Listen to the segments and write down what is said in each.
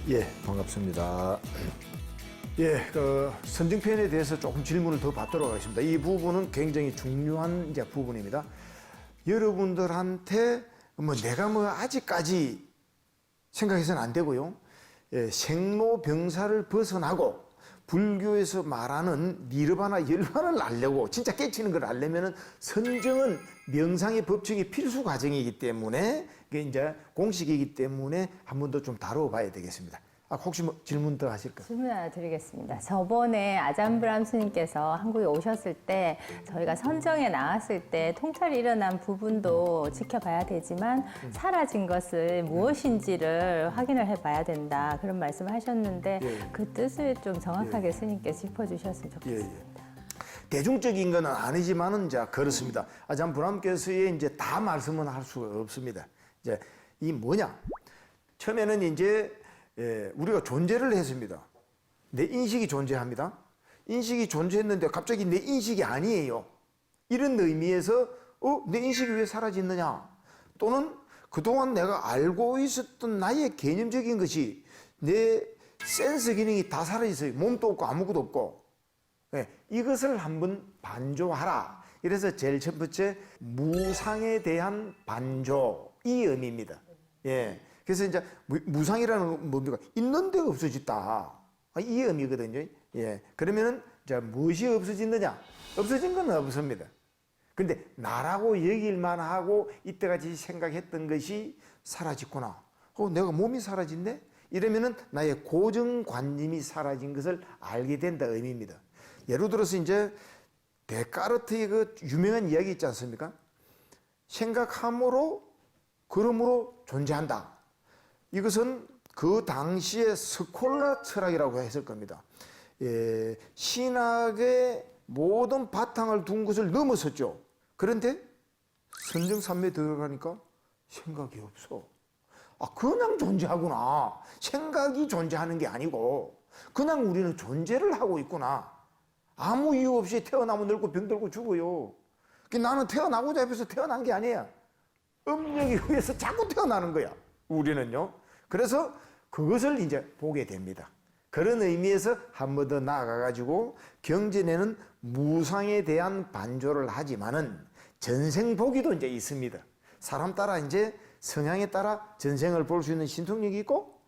예, 반갑습니다. 예, 선정편에 대해서 조금 질문을 더 받도록 하겠습니다. 이 부분은 굉장히 중요한 이제 부분입니다. 여러분들한테 내가 아직까지 생각해서는 안 되고요. 예, 생로병사를 벗어나고 불교에서 말하는 니르바나 열반을 알려고 진짜 깨치는 걸 알려면은 선정은 명상의 법칙이 필수 과정이기 때문에 이게 이제 공식이기 때문에 한 번 더 좀 다뤄봐야 되겠습니다. 혹시 질문 더 하실까요? 질문 하나 드리겠습니다. 저번에 아잠브람 스님께서 한국에 오셨을 때 저희가 선정에 나왔을 때 통찰이 일어난 부분도 지켜봐야 되지만 사라진 것을 무엇인지를 확인을 해봐야 된다. 그런 말씀을 하셨는데 그 뜻을 좀 정확하게 스님께 짚어주셨으면 좋겠습니다. 대중적인 건 아니지만은 자 그렇습니다. 아잠브람께서의 이제 다 말씀은 할 수가 없습니다. 이제 이 뭐냐? 처음에는 이제 우리가 존재를 했습니다. 내 인식이 존재합니다. 인식이 존재했는데 갑자기 내 인식이 아니에요. 이런 의미에서 내 인식이 왜 사라졌느냐? 또는 그동안 내가 알고 있었던 나의 개념적인 것이 내 센스 기능이 다 사라졌어요. 몸도 없고 아무것도 없고. 이것을 한번 반조하라. 그래서 제일 첫 번째 무상에 대한 반조 이 의미입니다. 예. 그래서 이제 무상이라는 건 뭡니까? 있는 데가 없어졌다. 이 의미거든요. 예. 그러면은 자 무엇이 없어졌느냐? 없어진 건 없습니다. 근데 나라고 여길만 하고 이때까지 생각했던 것이 사라졌구나. 내가 몸이 사라졌네? 이러면은 나의 고정관념이 사라진 것을 알게 된다 의미입니다. 예를 들어서 이제 데카르트의 그 유명한 이야기 있지 않습니까? 생각함으로 그러므로 존재한다. 이것은 그 당시에 스콜라 철학이라고 했을 겁니다. 신학의 모든 바탕을 둔 것을 넘어섰죠. 그런데 선정산매에 들어가니까 생각이 없어. 그냥 존재하구나. 생각이 존재하는 게 아니고 그냥 우리는 존재를 하고 있구나. 아무 이유 없이 태어나면 늙고 병들고 죽어요. 나는 태어나고자 해서 태어난 게 아니야. 음력에 의해서 자꾸 태어나는 거야. 우리는요. 그래서 그것을 이제 보게 됩니다. 그런 의미에서 한 번 더 나아가가지고 경전에는 무상에 대한 반조를 하지만은 전생보기도 이제 있습니다. 사람 따라 이제 성향에 따라 전생을 볼 수 있는 신통력이 있고,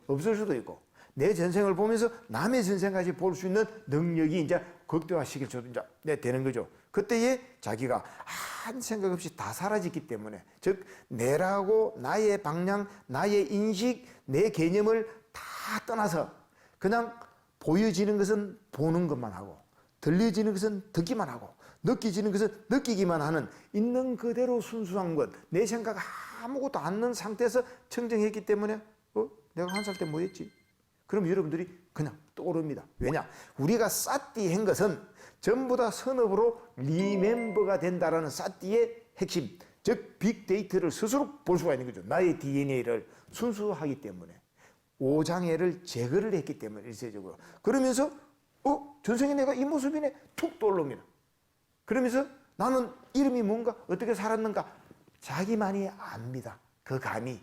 없을 수도 있고, 내 전생을 보면서 남의 전생까지 볼 수 있는 능력이 이제 극대화시킬 수도 이제 되는 거죠. 그때에 자기가 한 생각 없이 다 사라졌기 때문에, 즉 내라고 나의 방향, 나의 인식, 내 개념을 다 떠나서 그냥 보여지는 것은 보는 것만 하고 들려지는 것은 듣기만 하고 느껴지는 것은 느끼기만 하는 있는 그대로 순수한 것, 내 생각 아무것도 않는 상태에서 청정했기 때문에 내가 한 살 때 뭐 했지? 그럼 여러분들이 그냥 떠오릅니다. 왜냐? 우리가 싸띠한 것은 전부 다 선업으로 리멤버가 된다라는 싸띠의 핵심, 즉 빅데이터를 스스로 볼 수가 있는 거죠. 나의 DNA를 순수하기 때문에 오장애를 제거를 했기 때문에 일세적으로. 그러면서 전생에 내가 이 모습이네 툭 떠오릅니다. 그러면서 나는 이름이 뭔가 어떻게 살았는가 자기만이 압니다. 그 감이.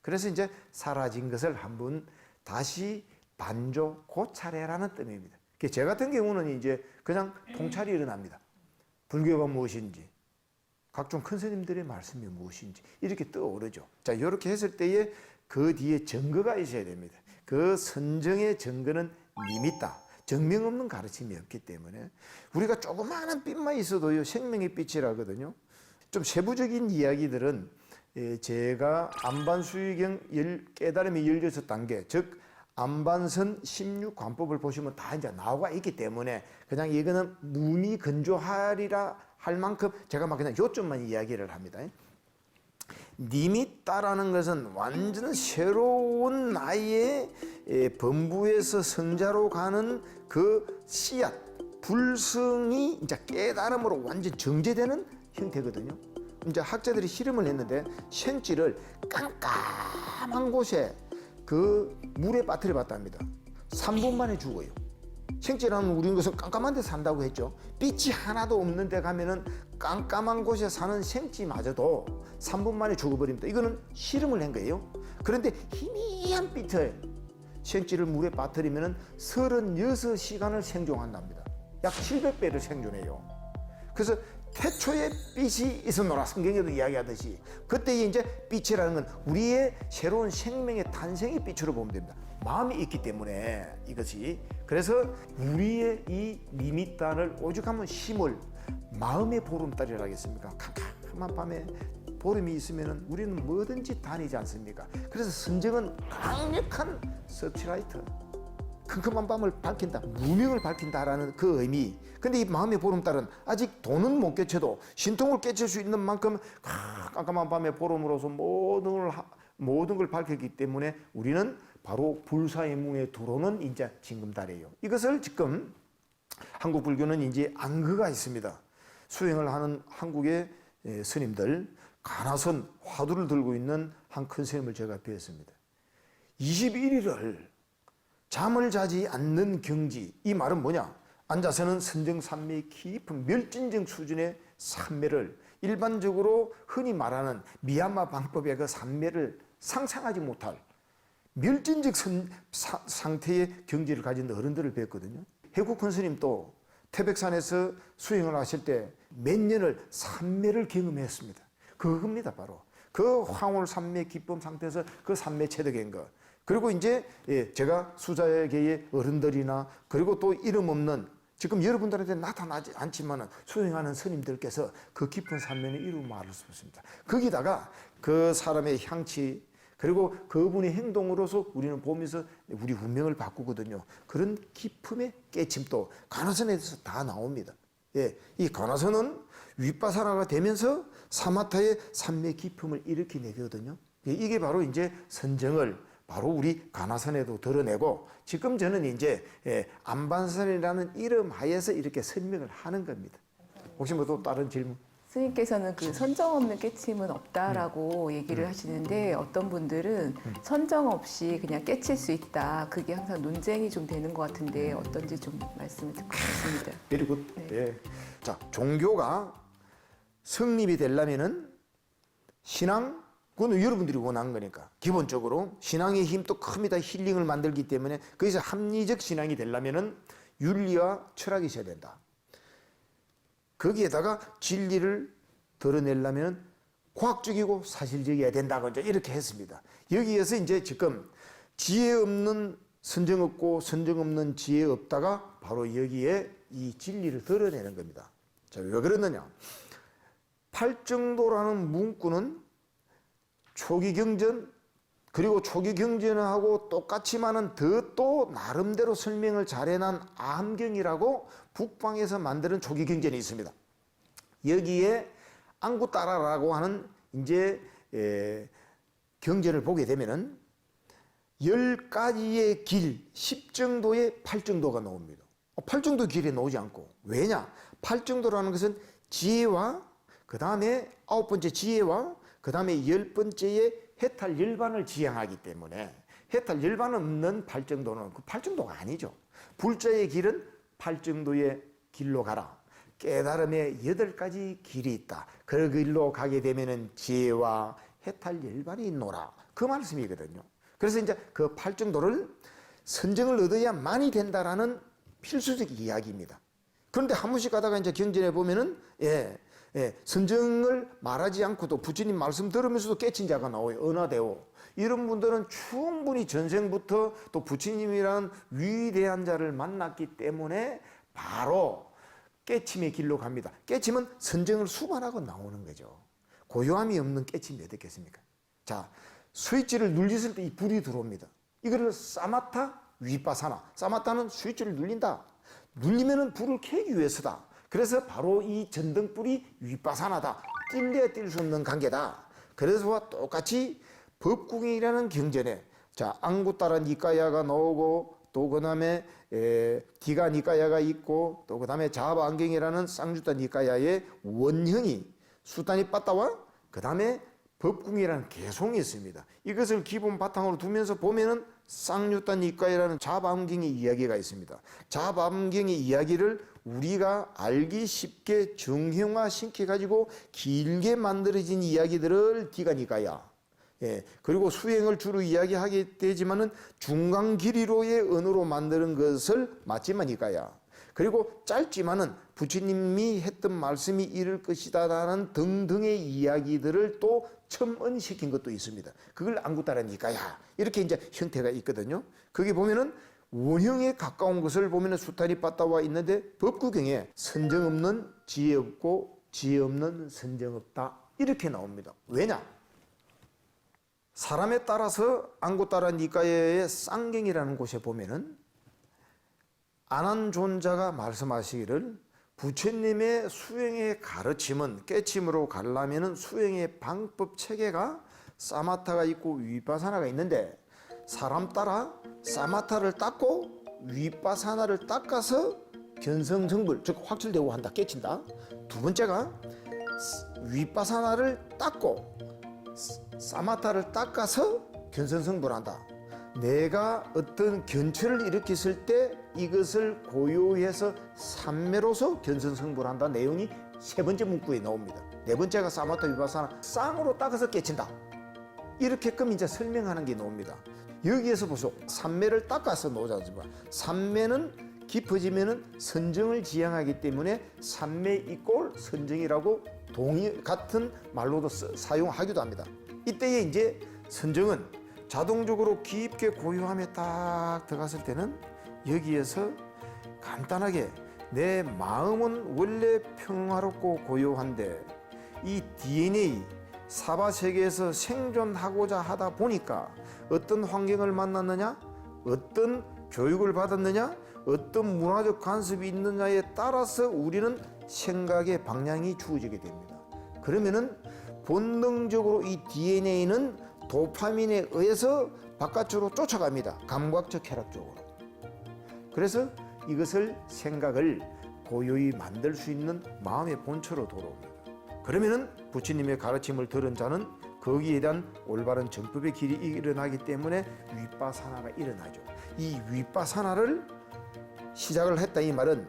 그래서 이제 사라진 것을 한번 다시 반조 고찰해라는 뜻입니다. 제 같은 경우는 이제 그냥 통찰이 일어납니다. 불교가 무엇인지, 각종 큰 스님들의 말씀이 무엇인지 이렇게 떠오르죠. 자, 이렇게 했을 때에 그 뒤에 증거가 있어야 됩니다. 그 선정의 증거는 밋있다. 정명 없는 가르침이 없기 때문에 우리가 조그마한 빛만 있어도요 생명의 빛이라거든요. 좀 세부적인 이야기들은 제가 안반수의경 깨달음의 16단계, 즉 안반선 16관법을 보시면 다 이제 나와 있기 때문에 그냥 이거는 무미건조하리라 할 만큼 제가 막 그냥 요점만 이야기를 합니다. 니밋다라는 것은 완전 새로운 나의 범부에서 성자로 가는 그 씨앗, 불성이 이제 깨달음으로 완전 정제되는 형태거든요. 이제 학자들이 실험을 했는데 생쥐를 깜깜한 곳에 그 물에 빠뜨려 봤답니다. 3분 만에 죽어요. 생쥐라는 우리는 것은 깜깜한 데 산다고 했죠. 빛이 하나도 없는 데 가면은 깜깜한 곳에 사는 생쥐마저도 3분 만에 죽어버립니다. 이거는 실험을 한 거예요. 그런데 희미한 빛을 생쥐를 물에 빠뜨리면 36시간을 생존한답니다. 약 700배를 생존해요. 그래서 태초에 빛이 있었노라, 성경에도 이야기하듯이 그때 이제 빛이라는 건 우리의 새로운 생명의 탄생의 빛으로 보면 됩니다. 마음이 있기 때문에 이것이, 그래서 우리의 이 니밋단을 오죽하면 힘을 마음의 보름달이라 하겠습니까? 캄캄한 밤에 보름이 있으면 우리는 뭐든지 다니지 않습니까? 그래서 선정은 강력한 서치라이트, 컴컴한 밤을 밝힌다, 무명을 밝힌다라는 그 의미. 근데 이 마음의 보름달은 아직 돈은 못 깨쳐도 신통을 깨칠 수 있는 만큼 깜깜한 밤의 보름으로서 모든 걸 밝혔기 때문에 우리는 바로 불사의 문에 들어오는 이제 징금달이에요. 이것을 지금 한국 불교는 이제 안거가 있습니다. 수행을 하는 한국의 스님들, 가나선 화두를 들고 있는 한 큰 스님을 제가 뵈었습니다. 21일을 잠을 자지 않는 경지. 이 말은 뭐냐? 앉아서는 선정산매의 깊은 멸진정 수준의 산매를, 일반적으로 흔히 말하는 미얀마 방법의 그 산매를 상상하지 못할 멸진적 상태의 경지를 가진 어른들을 뵀거든요. 해국헌 스님도 태백산에서 수행을 하실 때 몇 년을 산매를 경험했습니다. 그겁니다, 바로. 그 황홀 산매 기쁨 상태에서 그 산매 체득한 것. 그리고 이제 제가 수자계의 어른들이나 그리고 또 이름 없는, 지금 여러분들한테 나타나지 않지만 수행하는 스님들께서 그 깊은 산매는 이루 말할 수 없습니다. 거기다가 그 사람의 향치, 그리고 그분의 행동으로서 우리는 보면서 우리 운명을 바꾸거든요. 그런 기품의 깨침도 가나선에서 다 나옵니다. 이 가나선은 윗바사라가 되면서 사마타의 산매 기품을 일으켜내거든요. 이게 바로 이제 선정을 바로 우리 가나선에도 드러내고, 지금 저는 이제 안반선이라는 이름 하에서 이렇게 설명을 하는 겁니다. 혹시 뭐 또 다른 질문? 스님께서는 그 선정 없는 깨침은 없다라고 얘기를 하시는데, 어떤 분들은 선정 없이 그냥 깨칠 수 있다, 그게 항상 논쟁이 좀 되는 것 같은데 어떤지 좀 말씀을 듣고 싶습니다. very good. 예. 자, 종교가 성립이 되려면은 신앙, 그건 여러분들이 원하는 거니까 기본적으로 신앙의 힘도 큽니다. 힐링을 만들기 때문에 거기서 합리적 신앙이 되려면은 윤리와 철학이 있어야 된다. 거기에다가 진리를 드러내려면 과학적이고 사실적이어야 된다고 이제 이렇게 했습니다. 여기에서 이제 지금 지혜 없는 선정 없고 선정 없는 지혜 없다가 바로 여기에 이 진리를 드러내는 겁니다. 자, 왜 그러느냐? 팔정도라는 문구는 초기 경전, 그리고 초기 경전하고 똑같지만은 더 또 나름대로 설명을 잘해난 암경이라고 북방에서 만드는 초기 경전이 있습니다. 여기에 안구따라라고 하는 이제 경전을 보게 되면은 10가지의 길, 10정도의 팔정도가 나옵니다. 팔정도 길에 나오지 않고, 왜냐? 팔정도라는 것은 지혜와 그 다음에 9번째 지혜와 그 다음에 10번째의 해탈 열반을 지향하기 때문에, 해탈 열반 없는 팔정도는 그 팔정도가 아니죠. 불자의 길은 팔정도의 길로 가라. 깨달음의 8가지 길이 있다. 그 길로 가게 되면은 지혜와 해탈 열반이 있노라. 그 말씀이거든요. 그래서 이제 그 팔정도를 선정을 얻어야 많이 된다라는 필수적 이야기입니다. 그런데 한 번씩 가다가 이제 경전에 보면은 선정을 말하지 않고도 부처님 말씀 들으면서도 깨친 자가 나와요. 은하대오. 이런 분들은 충분히 전생부터 또 부처님이란 위대한 자를 만났기 때문에 바로 깨침의 길로 갑니다. 깨침은 선정을 수반하고 나오는 거죠. 고요함이 없는 깨침이 어떻겠습니까? 자, 스위치를 눌렸을 때 이 불이 들어옵니다. 이거를 사마타, 위파사나. 사마타는 스위치를 눌린다. 눌리면은 불을 켜기 위해서다. 그래서 바로 이 전등불이 위파사나다. 뛸래야 뛸 수 없는 관계다. 그래서와 똑같이 법궁이라는 경전에, 자, 앙구따라 니까야가 나오고, 또 그 다음에 디가 니까야가 있고, 또 그 다음에 자바안경이라는 쌍주따 니까야의 원형이 수단이 빠따와 그 다음에 법궁이라는 개송이 있습니다. 이것을 기본 바탕으로 두면서 보면은 쌍유따 니까야라는 자바안경의 이야기가 있습니다. 자바안경의 이야기를 우리가 알기 쉽게 정형화 시켜가지고 길게 만들어진 이야기들을 디가 니까야, 예, 그리고 수행을 주로 이야기하게 되지만은 중간 길이로의 언어로 만드는 것을 맞지만 이까야. 그리고 짧지만은 부처님이 했던 말씀이 이럴 것이다라는 등등의 이야기들을 또 첨언시킨 것도 있습니다. 그걸 안구따라니까야 이렇게 이제 형태가 있거든요. 거기 보면은 원형에 가까운 것을 보면은 수타리 빠따와 있는데 법구경에 선정 없는 지혜 없고 지혜 없는 선정 없다 이렇게 나옵니다. 왜냐? 사람에 따라서 안구따라 니까야의 쌍경이라는 곳에 보면은 아난존자가 말씀하시기를 부처님의 수행의 가르침은 깨침으로 가려면은 수행의 방법 체계가 사마타가 있고 위파사나가 있는데 사람 따라 사마타를 닦고 위파사나를 닦아서 견성성불 즉 확철되고 한다 깨친다. 두 번째가 위파사나를 닦고 사마타를 닦아서 견성성불한다. 내가 어떤 견처를 일으켰을 때 이것을 고요해서 삼매로서 견성성불한다 내용이 세 번째 문구에 나옵니다. 네 번째가 사마타 위파사나 쌍으로 닦아서 깨친다. 이렇게끔 이제 설명하는 게 나옵니다. 여기에서 보소. 삼매를 닦아서 놓자지만 삼매는 깊어지면은 선정을 지향하기 때문에 삼매 이꼴 선정이라고 같은 말로도 사용하기도 합니다. 이때에 이제 선정은 자동적으로 깊게 고요함에 딱 들어갔을 때는 여기에서 간단하게 내 마음은 원래 평화롭고 고요한데 이 DNA 사바세계에서 생존하고자 하다 보니까 어떤 환경을 만났느냐, 어떤 교육을 받았느냐, 어떤 문화적 간섭이 있느냐에 따라서 우리는 생각의 방향이 주어지게 됩니다. 그러면은 본능적으로 이 DNA는 도파민에 의해서 바깥으로 쫓아갑니다. 감각적 쾌락 쪽으로. 그래서 이것을 생각을 고요히 만들 수 있는 마음의 본처로 돌아옵니다. 그러면은 부처님의 가르침을 들은 자는 거기에 대한 올바른 정법의 길이 일어나기 때문에 위파사나가 일어나죠. 이 위파사나를 시작을 했다 이 말은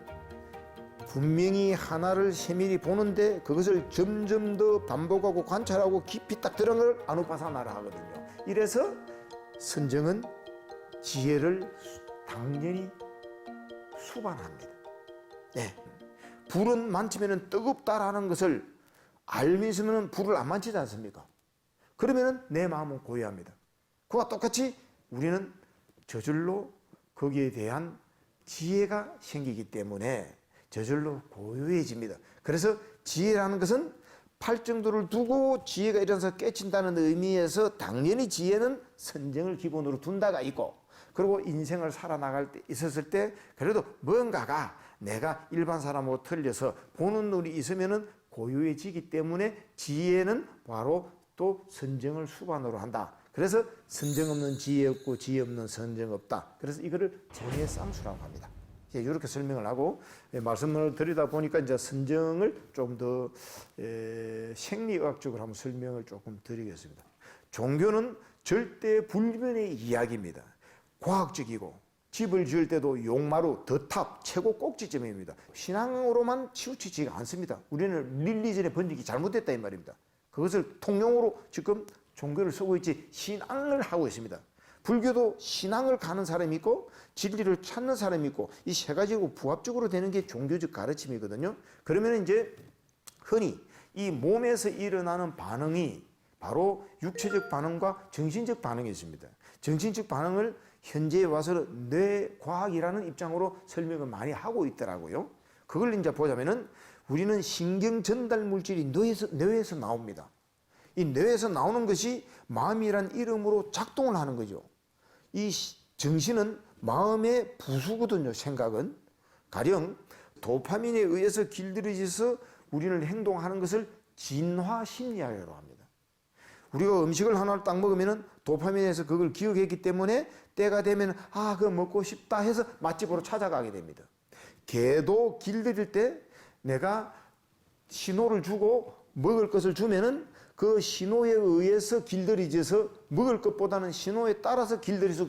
분명히 하나를 세밀히 보는데 그것을 점점 더 반복하고 관찰하고 깊이 딱 들어간 걸 아누파사나라 하거든요. 이래서 선정은 지혜를 당연히 수반합니다. 네. 불은 만지면 뜨겁다라는 것을 알면서는 불을 안 만지지 않습니까? 그러면 내 마음은 고요합니다. 그와 똑같이 우리는 저절로 거기에 대한 지혜가 생기기 때문에 저절로 고요해집니다. 그래서 지혜라는 것은 팔정도를 두고 지혜가 일어나서 깨친다는 의미에서 당연히 지혜는 선정을 기본으로 둔다가 있고 그리고 인생을 살아나갈 때 있었을 때 그래도 뭔가가 내가 일반 사람하고 틀려서 보는 눈이 있으면은 고요해지기 때문에 지혜는 바로 또 선정을 수반으로 한다. 그래서 선정 없는 지혜 없고 지혜 없는 선정 없다. 그래서 이거를 정의 쌍수라고 합니다. 이렇게 설명을 하고 말씀을 드리다 보니까 이제 선정을 좀 더 생리의학적으로 한번 설명을 조금 드리겠습니다. 종교는 절대 불변의 이야기입니다. 과학적이고 집을 지을 때도 용마루, 더탑, 최고 꼭지점입니다. 신앙으로만 치우치지가 않습니다. 우리는 릴리전의 번역이 잘못됐다 이 말입니다. 그것을 통용으로 지금 종교를 쓰고 있지 신앙을 하고 있습니다. 불교도 신앙을 가는 사람이 있고 진리를 찾는 사람이 있고 이 세 가지고 부합적으로 되는 게 종교적 가르침이거든요. 그러면 이제 흔히 이 몸에서 일어나는 반응이 바로 육체적 반응과 정신적 반응이 있습니다. 정신적 반응을 현재에 와서는 뇌과학이라는 입장으로 설명을 많이 하고 있더라고요. 그걸 이제 보자면은 우리는 신경 전달 물질이 뇌에서 나옵니다. 이 뇌에서 나오는 것이 마음이란 이름으로 작동을 하는 거죠. 이 정신은 마음의 부수거든요. 생각은 가령 도파민에 의해서 길들여져서 우리는 행동하는 것을 진화심리학이라고 합니다. 우리가 음식을 하나를 딱 먹으면 도파민에서 그걸 기억했기 때문에 때가 되면 그거 먹고 싶다 해서 맛집으로 찾아가게 됩니다. 개도 길들일 때 내가 신호를 주고 먹을 것을 주면은 그 신호에 의해서 길들여져서 먹을 것보다는 신호에 따라서 길들여서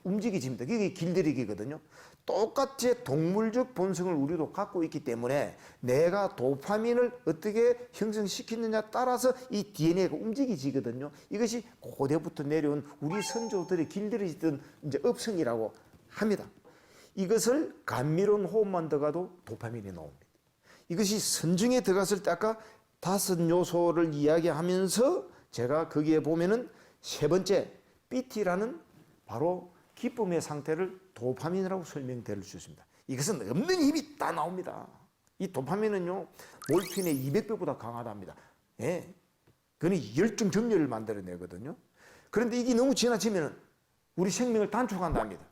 움직여집니다. 그게 길들이기거든요. 똑같이 동물적 본성을 우리도 갖고 있기 때문에 내가 도파민을 어떻게 형성시키느냐 따라서 이 DNA가 움직여지거든요. 이것이 고대부터 내려온 우리 선조들의 길들여지던 이제 업성이라고 합니다. 이것을 감미로운 호흡만 들어가도 도파민이 나옵니다. 이것이 선정에 들어갔을 때 아까 5 요소를 이야기하면서 제가 거기에 보면은 세 번째 BT라는 바로 기쁨의 상태를 도파민이라고 설명드릴 수 있습니다. 이것은 없는 힘이 다 나옵니다. 이 도파민은요, 몰핀의 200배보다 강하답니다. 예. 그건 열정 정렬을 만들어내거든요. 그런데 이게 너무 지나치면 우리 생명을 단축한답니다.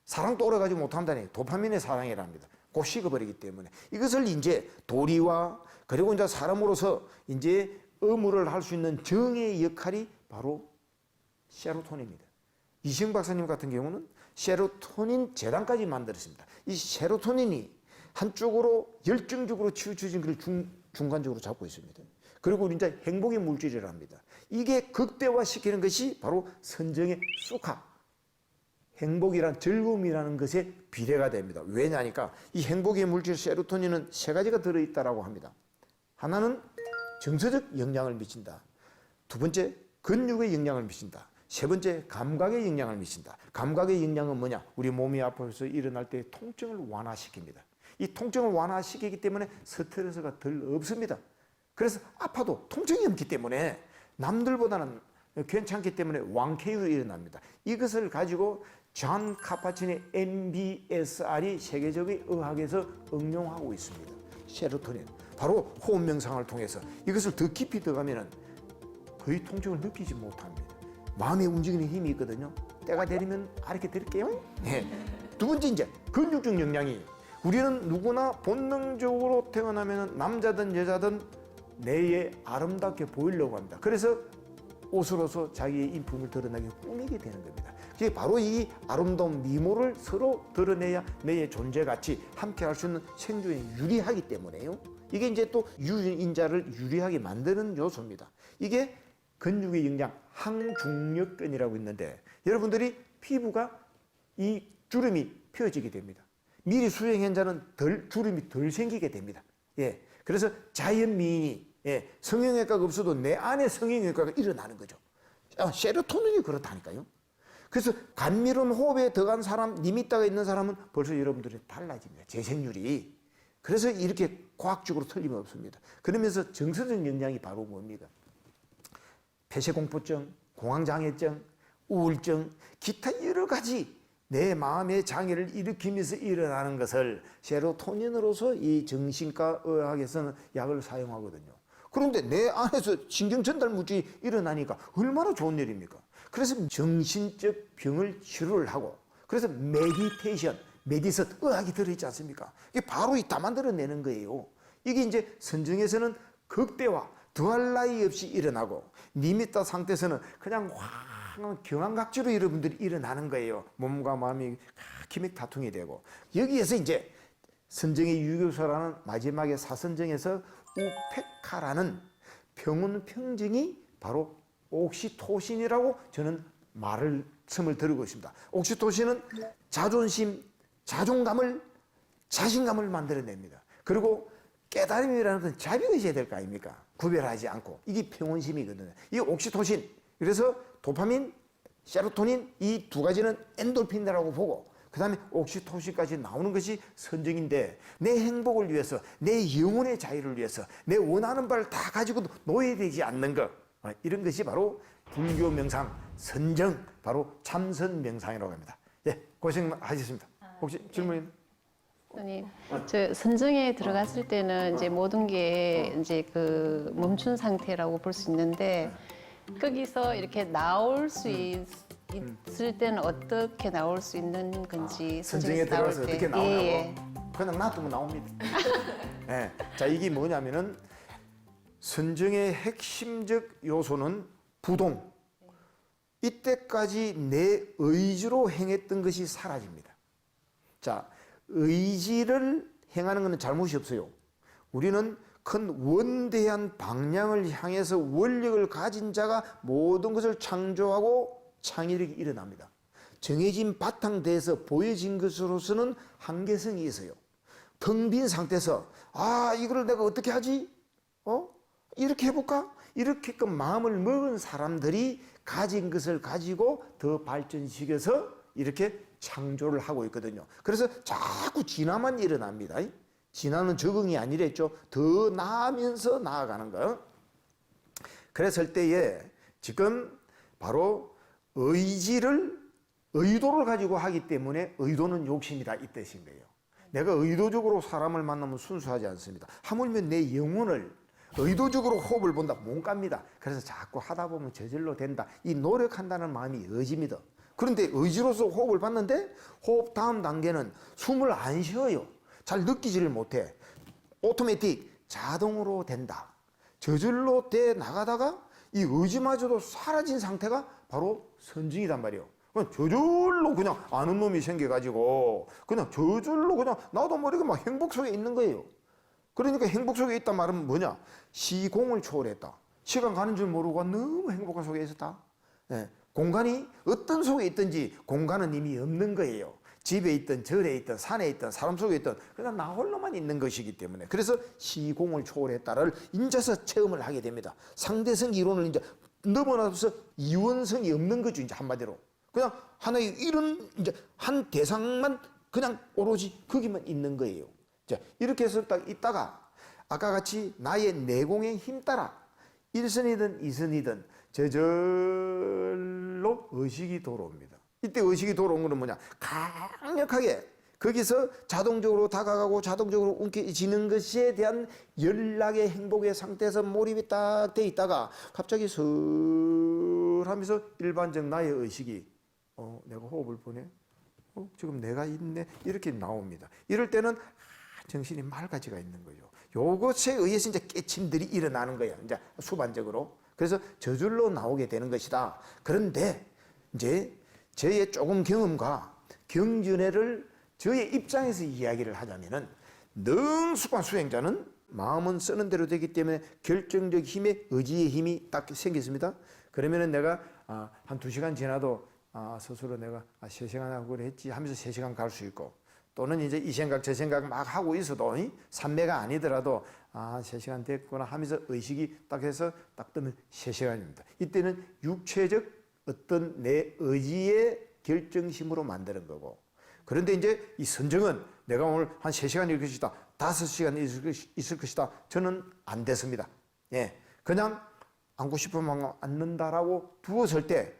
사랑도 오래가지 못한다니 도파민의 사랑이랍니다. 곧 식어버리기 때문에 이것을 이제 도리와 그리고 이제 사람으로서 이제 의무를 할 수 있는 정의 역할이 바로 세로토닌입니다. 이시영 박사님 같은 경우는 세로토닌 재단까지 만들었습니다. 이 세로토닌이 한쪽으로 열정적으로 치우쳐진 것을 중간적으로 잡고 있습니다. 그리고 이제 행복의 물질이랍니다. 이게 극대화시키는 것이 바로 선정의 수카, 행복이란 즐거움이라는 것에 비례가 됩니다. 왜냐니까 이 행복의 물질 세로토닌은 3가지가 들어있다고 합니다. 하나는 정서적 영향을 미친다. 2번째, 근육에 영향을 미친다. 3번째, 감각에 영향을 미친다. 감각의 영향은 뭐냐? 우리 몸이 아파서 일어날 때 통증을 완화시킵니다. 이 통증을 완화시키기 때문에 스트레스가 덜 없습니다. 그래서 아파도 통증이 없기 때문에 남들보다는 괜찮기 때문에 완쾌로 일어납니다. 이것을 가지고 존 카파치니 MBSR이 세계적인 의학에서 응용하고 있습니다. 세로토닌, 바로 호흡 명상을 통해서 이것을 더 깊이 들어가면 거의 통증을 느끼지 못합니다. 마음에 움직이는 힘이 있거든요. 때가 되면 알게 드릴게요. 네. 2번째 이제 근육적 영향이, 우리는 누구나 본능적으로 태어나면 남자든 여자든 내에 아름답게 보이려고 합니다. 그래서 옷으로서 자기의 인품을 드러나게 꾸미게 되는 겁니다. 그게 바로 이 아름다운 미모를 서로 드러내야 내의 존재같이 함께 할 수 있는 생존에 유리하기 때문에요. 이게 이제 또 유인자를 유리하게 만드는 요소입니다. 이게 근육의 영양, 항중력근이라고 있는데 여러분들이 피부가 이 주름이 펴지게 됩니다. 미리 수행한 자는 주름이 덜 생기게 됩니다. 예. 그래서 자연 미인이, 예, 성형외과가 없어도 내 안에 성형외과가 일어나는 거죠. 세로토닌이 그렇다니까요. 그래서 감미로운 호흡에 들어간 사람, 리미터가 있는 사람은 벌써 여러분들이 달라집니다. 재생률이. 그래서 이렇게 과학적으로 틀림없습니다. 그러면서 정서적 영향이 바로 뭡니까? 폐쇄공포증, 공황장애증, 우울증, 기타 여러 가지 내 마음의 장애를 일으키면서 일어나는 것을 세로토닌으로서 이 정신과 의학에서는 약을 사용하거든요. 그런데 내 안에서 신경 전달 물질이 일어나니까 얼마나 좋은 일입니까? 그래서 정신적 병을 치료를 하고, 그래서 메디슨 의학이 들어있지 않습니까? 이게 바로 다 만들어내는 거예요. 이게 이제 선정에서는 극대화, 더할 나위 없이 일어나고, 리미터 상태에서는 그냥 황 경황각지로 여러분들이 일어나는 거예요. 몸과 마음이 기맥다통이 되고, 여기에서 이제 선정의 유교서라는 마지막에 사선정에서 우페카라는 평온 평정이 바로 옥시토신이라고 저는 말씀을 드리고 있습니다. 옥시토신은 자존심, 자존감을, 자신감을 만들어냅니다. 그리고 깨달음이라는 건 자비가 있어야 될 거 아닙니까? 구별하지 않고. 이게 평온심이거든요. 이게 옥시토신. 그래서 도파민, 세로토닌 이 2가지는 엔돌핀이라고 보고, 그 다음에 옥시토신까지 나오는 것이 선정인데, 내 행복을 위해서, 내 영혼의 자유를 위해서 내 원하는 바를 다 가지고도 노예되지 않는 것, 이런 것이 바로 불교 명상 선정, 바로 참선 명상이라고 합니다. 예, 고생하셨습니다. 혹시 질문? 아니, 저 선정에 들어갔을 때는 이제 모든 게 이제 그 멈춘 상태라고 볼 수 있는데, 거기서 이렇게 나올 수 있을 때는 어떻게 나올 수 있는 건지, 선정에 들어가서 나올 때. 어떻게 나오냐고? 예. 그냥 놔두면 나옵니다. 예. 자, 이게 뭐냐면은 선정의 핵심적 요소는 부동. 이때까지 내 의지로 행했던 것이 사라집니다. 자, 의지를 행하는 것은 잘못이 없어요. 우리는 큰 원대한 방향을 향해서 원력을 가진 자가 모든 것을 창조하고 창의력이 일어납니다. 정해진 바탕대에서 보여진 것으로서는 한계성이 있어요. 텅 빈 상태에서 이거를 내가 어떻게 하지? 이렇게 해볼까? 이렇게끔 마음을 먹은 사람들이 가진 것을 가지고 더 발전시켜서 이렇게 창조를 하고 있거든요. 그래서 자꾸 진화만 일어납니다. 진화는 적응이 아니랬죠. 더 나아면서 나아가는 거예요. 그랬을 때에 지금 바로 의도를 가지고 하기 때문에 의도는 욕심이다 이 뜻인 거예요. 내가 의도적으로 사람을 만나면 순수하지 않습니다. 하물며 내 영혼을 의도적으로 호흡을 본다 못 갑니다. 그래서 자꾸 하다 보면 저절로 된다. 이 노력한다는 마음이 의지입니다. 그런데 의지로서 호흡을 봤는데 호흡 다음 단계는 숨을 안 쉬어요. 잘 느끼지를 못해. 오토매틱 자동으로 된다. 저절로 돼 나가다가 이 의지마저도 사라진 상태가 바로 선증이란 말이에요. 그냥 저절로 그냥 아는 놈이 생겨가지고 그냥 저절로 그냥 나도 모르게 막 행복 속에 있는 거예요. 그러니까 행복 속에 있단 말은 뭐냐? 시공을 초월했다. 시간 가는 줄 모르고 너무 행복한 속에 있었다. 공간이 어떤 속에 있든지 공간은 이미 없는 거예요. 집에 있든 절에 있든 산에 있든 사람 속에 있든 그냥 나 홀로만 있는 것이기 때문에 그래서 시공을 초월했다를 인자서 체험을 하게 됩니다. 상대성 이론을 이제 넘어나서 이원성이 없는 거죠. 이제 한마디로 그냥 하나의 이런 이제 한 대상만 그냥 오로지 거기만 있는 거예요. 자, 이렇게 해서 딱 있다가 아까 같이 나의 내공에 힘 따라 1선이든 2선이든 저절로 의식이 돌아옵니다. 이때 의식이 돌아온 거는 뭐냐? 강력하게 거기서 자동적으로 다가가고 자동적으로 움켜쥐는 것에 대한 연락의 행복의 상태에서 몰입이 딱 돼 있다가 갑자기 설 하면서 일반적 나의 의식이 내가 호흡을 보내? 지금 내가 있네? 이렇게 나옵니다. 이럴 때는 정신이 맑아지가 있는 거죠. 요것에 의해서 이제 깨침들이 일어나는 거예요. 이제 수반적으로. 그래서 저절로 나오게 되는 것이다. 그런데 이제 저의 조금 경험과 경전회를 저의 입장에서 이야기를 하자면은 능숙한 수행자는 마음은 쓰는 대로 되기 때문에 결정적 힘에 의지의 힘이 딱 생겼습니다. 그러면은 내가 한 2시간 지나도 스스로 내가 3시간 하고 했지 하면서 3시간 갈 수 있고 또는 이제 이 생각 저 생각 막 하고 있어도 삼매가 아니더라도 3시간 됐구나 하면서 의식이 딱 해서 딱 뜨면 3시간입니다. 이때는 육체적 어떤 내 의지의 결정심으로 만드는 거고 그런데 이제 이 선정은 내가 오늘 한 3시간 있을 것이다 5시간 있을 것이다 저는 안 됐습니다. 그냥 앉고 싶으면 앉는다라고 두었을 때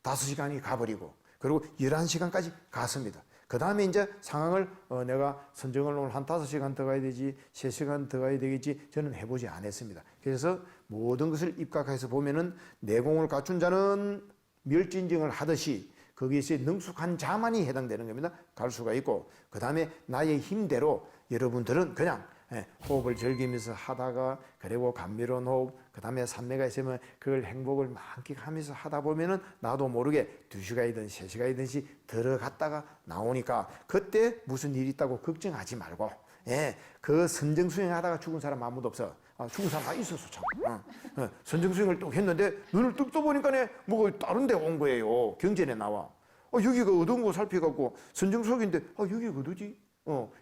5시간이 가버리고 그리고 11시간까지 갔습니다. 그 다음에 이제 상황을 내가 선정을 오늘 한 5시간 더 가야 되지 3시간 더 가야 되겠지 저는 해보지 않았습니다. 그래서 모든 것을 입각해서 보면은 내공을 갖춘 자는 멸진증을 하듯이 거기에서 능숙한 자만이 해당되는 겁니다. 갈 수가 있고 그 다음에 나의 힘대로 여러분들은 그냥 호흡을 즐기면서 하다가 그리고 감미로운 호흡 그 다음에 삼매가 있으면 그걸 행복을 만끽하면서 하다 보면은 나도 모르게 2시간이든 3시간이든지 들어갔다가 나오니까 그때 무슨 일이 있다고 걱정하지 말고 그 선정수행하다가 죽은 사람 아무도 없어. 죽은 사람 다 있었어 참. 선정수행을 또 했는데 눈을 뚝 떠보니까 뭐가 다른 데 온 거예요. 경전에 나와. 여기가 어두운 거 살펴갖고 선정수행인데 여기가 어두지?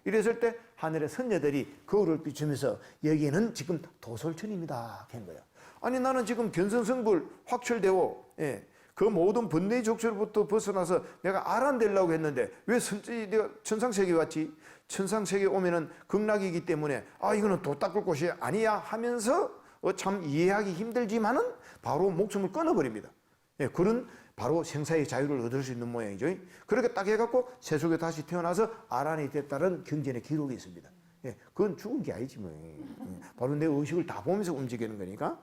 이랬을 때 하늘의 선녀들이 거울을 비추면서 여기는 지금 도솔천입니다 한 거야. 아니 나는 지금 견성성불 확철되고 그 모든 번뇌 족철부터 벗어나서 내가 알아내려고 했는데 왜 내가 천상세계에 왔지? 천상세계에 오면은 극락이기 때문에 이거는 도 닦을 곳이 아니야 하면서 참 이해하기 힘들지만은 바로 목숨을 끊어버립니다. 그런 바로 생사의 자유를 얻을 수 있는 모양이죠. 그렇게 딱 해갖고 세속에 다시 태어나서 아란이 됐다는 경전의 기록이 있습니다. 그건 죽은 게 아니지 뭐. 바로 내 의식을 다 보면서 움직이는 거니까.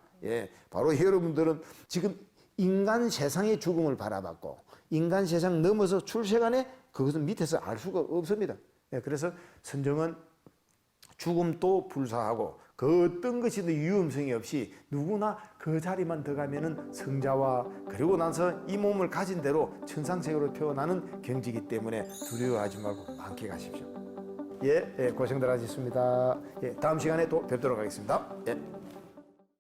바로 여러분들은 지금 인간 세상의 죽음을 바라봤고 인간 세상 넘어서 출세간에 그것은 밑에서 알 수가 없습니다. 그래서 선정은 죽음도 불사하고 그 어떤 것이든 위험성이 없이 누구나 그 자리만 들어가면은 성자와 그리고 나서 이 몸을 가진 대로 천상세계로 태어나는 경지이기 때문에 두려워하지 말고 만끽하십시오. 고생들 하셨습니다. 다음 시간에 또 뵙도록 하겠습니다.